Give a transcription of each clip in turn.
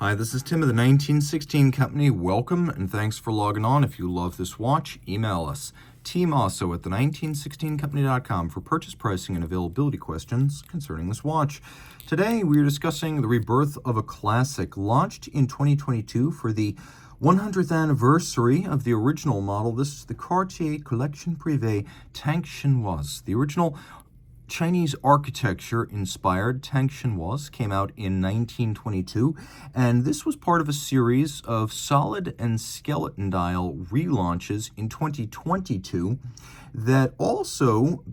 Hi, this is Tim of the 1916 Company. Welcome and thanks for logging on. If you love this watch, email us, Team Mosso at the1916company.com for purchase pricing and availability questions concerning this watch. Today, we are discussing the rebirth of a classic launched in 2022 for the 100th anniversary of the original model. This is the Cartier Collection Privé Tang Chinoise. The original Chinese architecture-inspired tang chinoise came out in 1922, and this was part of a series of solid and skeleton dial relaunches in 2022 that also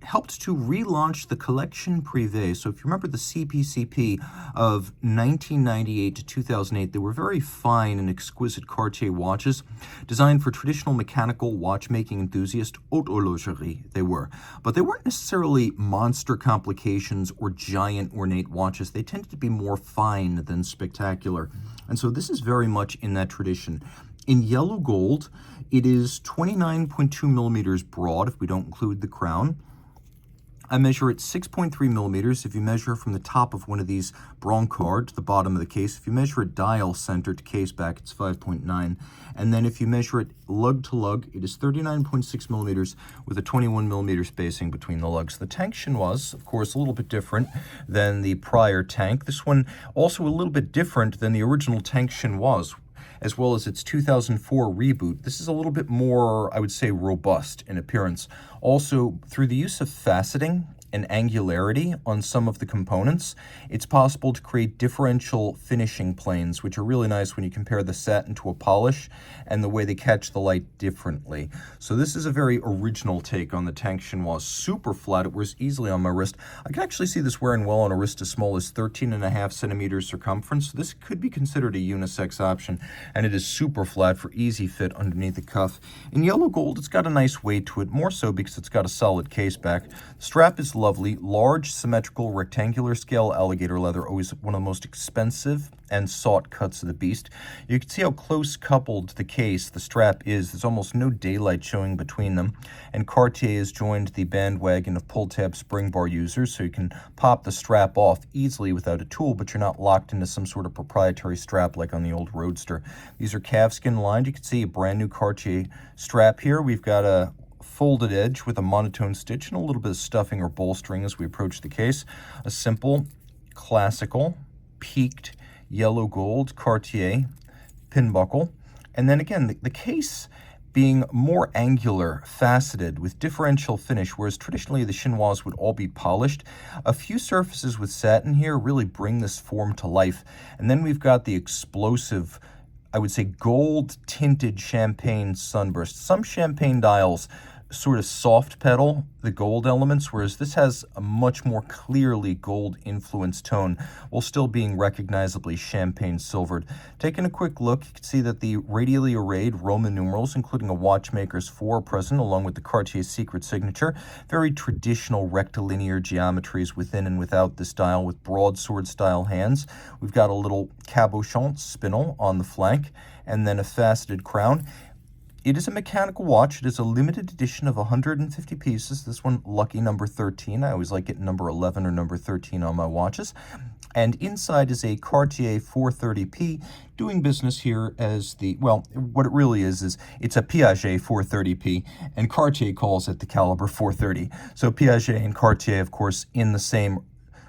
helped to relaunch the Collection Privé. So if you remember the CPCP of 1998 to 2008, they were very fine and exquisite Cartier watches designed for traditional mechanical watchmaking enthusiast haute horlogerie, they were. But they weren't necessarily monster complications or giant ornate watches. They tended to be more fine than spectacular. And so this is very much in that tradition. In yellow gold, it is 29.2 millimeters broad if we don't include the crown. I measure it 6.3 millimeters if you measure from the top of one of these brancard to the bottom of the case. If you measure it dial center to case back, it's 5.9. And then if you measure it lug to lug, it is 39.6 millimeters with a 21 millimeter spacing between the lugs. The Tang Chinoise, of course, a little bit different than the prior Tank. This one also a little bit different than the original Tang Chinoise, as well as its 2004 reboot. This is a little bit more, I would say, robust in appearance. Also, through the use of faceting and angularity on some of the components, it's possible to create differential finishing planes, which are really nice when you compare the satin to a polish and the way they catch the light differently. So this is a very original take on the Tang Chinoise. Super flat, it wears easily on my wrist. I can actually see this wearing well on a wrist as small as 13.5 centimeters circumference. So this could be considered a unisex option, and it is super flat for easy fit underneath the cuff. In yellow gold, it's got a nice weight to it, more so because it's got a solid case back. The strap is lovely, large, symmetrical, rectangular scale alligator leather, always one of the most expensive and sought cuts of the beast. You can see how close coupled the case, the strap is. There's almost no daylight showing between them. And Cartier has joined the bandwagon of pull-tab spring bar users, so you can pop the strap off easily without a tool, but you're not locked into some sort of proprietary strap like on the old Roadster. These are calfskin lined. You can see a brand new Cartier strap here. We've got a folded edge with a monotone stitch and a little bit of stuffing or bolstering as we approach the case. A simple, classical, peaked yellow gold Cartier pin buckle. And then again, the case being more angular, faceted, with differential finish, whereas traditionally the Chinoise would all be polished. A few surfaces with satin here really bring this form to life. And then we've got the explosive, I would say, gold-tinted champagne sunburst. Some champagne dials sort of soft pedal the gold elements, whereas this has a much more clearly gold influenced tone while still being recognizably champagne silvered. Taking a quick look, you can see that the radially arrayed Roman numerals, including a watchmaker's 4, are present, along with the Cartier secret signature. Very traditional rectilinear geometries within and without this dial with broadsword style hands. We've got a little cabochon spindle on the flank and then a faceted crown. It is a mechanical watch. It is a limited edition of 150 pieces. This one, lucky number 13. I always like getting number 11 or number 13 on my watches. And inside is a Cartier 430p, doing business here as the, well, what it really is it's a Piaget 430p, and Cartier calls it the caliber 430. So Piaget and Cartier, of course, in the same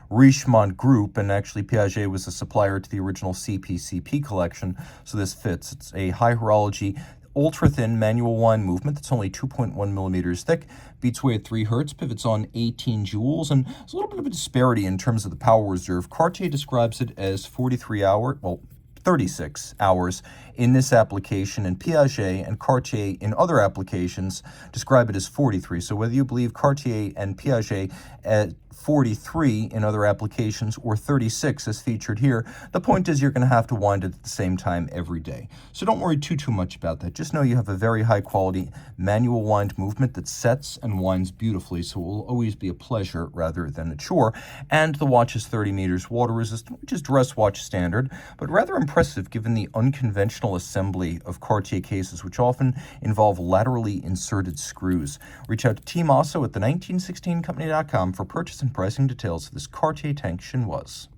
Richemont group, and actually Piaget was a supplier to the original CPCP collection, so this fits. It's a high horology, ultra-thin manual wind movement that's only 2.1 millimeters thick, beats away at 3 hertz, pivots on 18 joules, and there's a little bit of a disparity in terms of the power reserve. Cartier describes it as 36 hours in this application, and Piaget and Cartier in other applications describe it as 43. So whether you believe Cartier and Piaget at 43 in other applications or 36 as featured here, the point is you're going to have to wind it at the same time every day. So don't worry too much about that. Just know you have a very high quality manual wind movement that sets and winds beautifully, so it will always be a pleasure rather than a chore. And the watch is 30 meters water resistant, which is dress watch standard, but rather impressive given the unconventional assembly of Cartier cases, which often involve laterally inserted screws. Reach out to Team Mosso at the1916company.com for purchase and pricing details of this Cartier Tang Chinoise.